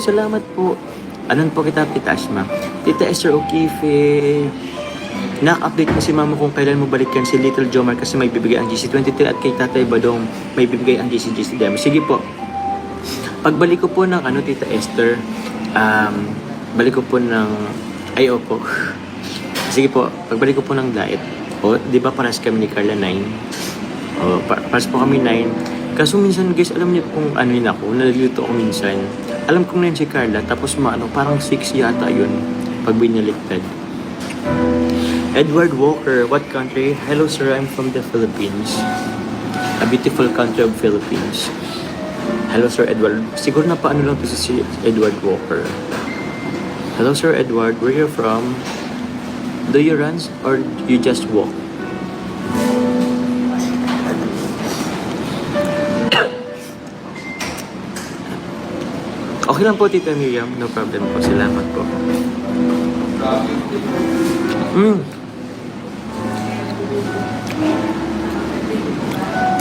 salamat po. Anon po kita, Tita Asma. Tita Esther O'Keefe. Nak-update ko si mama kung kailan mo balikan si Little Jomar kasi may bibigay ang GC23 at kay Tatay Badong may bibigay ang GC Demo. Sige po. Pagbalik ko po ng Tita Esther, balik ko po ng, ay opo. Sige po, pagbalik ko po ng diet. O, di ba paras kami ni Carla 9? O, paras po kami 9. Kaso minsan guys, alam niyo kung ano yun ako, nalilito ako minsan. Alam kong 9 si Carla, tapos parang 6 yata yun pag binaliktad. Edward Walker, what country? Hello sir, I'm from the Philippines. A beautiful country of Philippines. Hello Sir Edward. Siguro na paano lang to si Edward Walker. Hello Sir Edward, where you from? Do you run or you just walk? Okay lang po Tita Miriam, no problem po. Salamat po.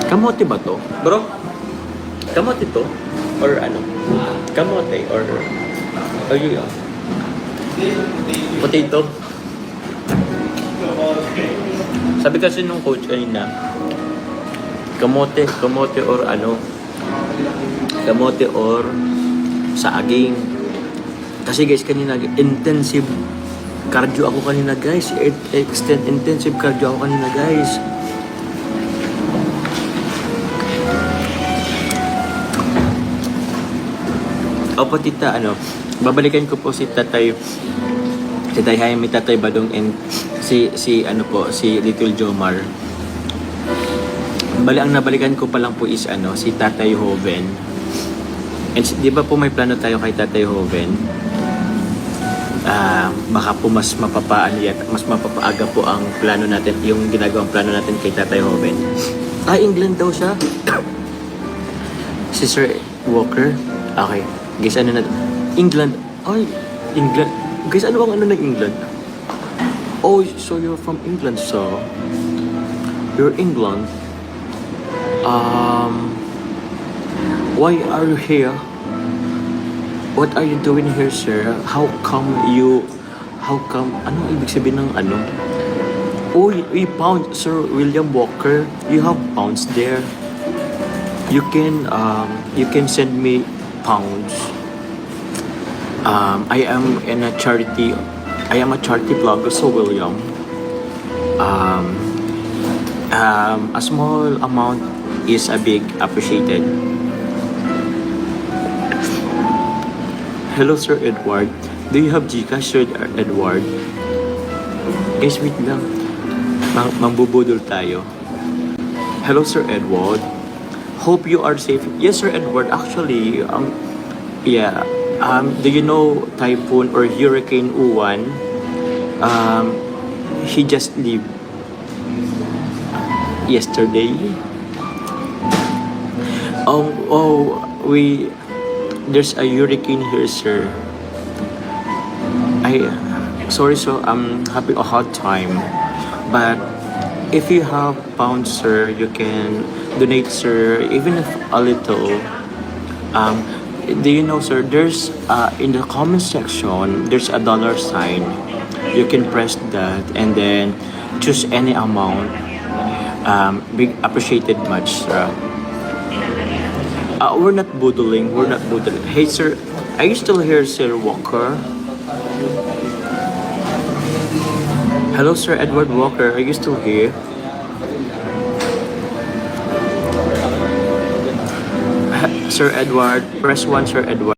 Kamote ba to? Bro? Kamote to? Or ano? Kamote or yun? Potato? Sabi kasi nung coach kanina, kamote or ano? Kamote or saging. Kasi guys, kanina intensive cardio ako kanina guys. Intensive cardio ako kanina guys. Opo tita, babalikan ko po si Tatay Jaime, Tatay Badong and si Little Jomar. Bali ang nabalikan ko pa lang po is si Tatay Hoven. And di ba po may plano tayo kay Tatay Hoven? Baka po mas mapapaaga po ang plano natin, yung ginagawang plano natin kay Tatay Hoven. England daw siya. Si Sir Walker. Okay. Guys, England. Ay, England. Guys, ano ng England? Oh, so you're from England, so you're England. Why are you here? What are you doing here, sir? How come, ano ibig sabihin ng ano? Oh, you found Sir William Walker. You have pounds there. You can send me pounds. I am a charity vlogger, so William. A small amount is a big appreciated. Hello Sir Edward. Do you have Gcash, Sir Edward? Guys, wait lang. Mambubudol tayo. Hello Sir Edward. Hope you are safe. Yes, Sir Edward. Actually, yeah. Do you know Typhoon or Hurricane Uwan? He just lived yesterday. There's a hurricane here, sir. Sorry, so I'm having a hard time. But if you have pounds, sir, you can donate, sir, even if a little. Do you know, sir, there's in the comment section there's a dollar sign. You can press that and then choose any amount. Big appreciated much, sir. We're not boodling. Hey, sir, are you still here, Sir Walker? Hello, Sir Edward Walker. Are you still here? Sir Edward, press 1, Sir Edward.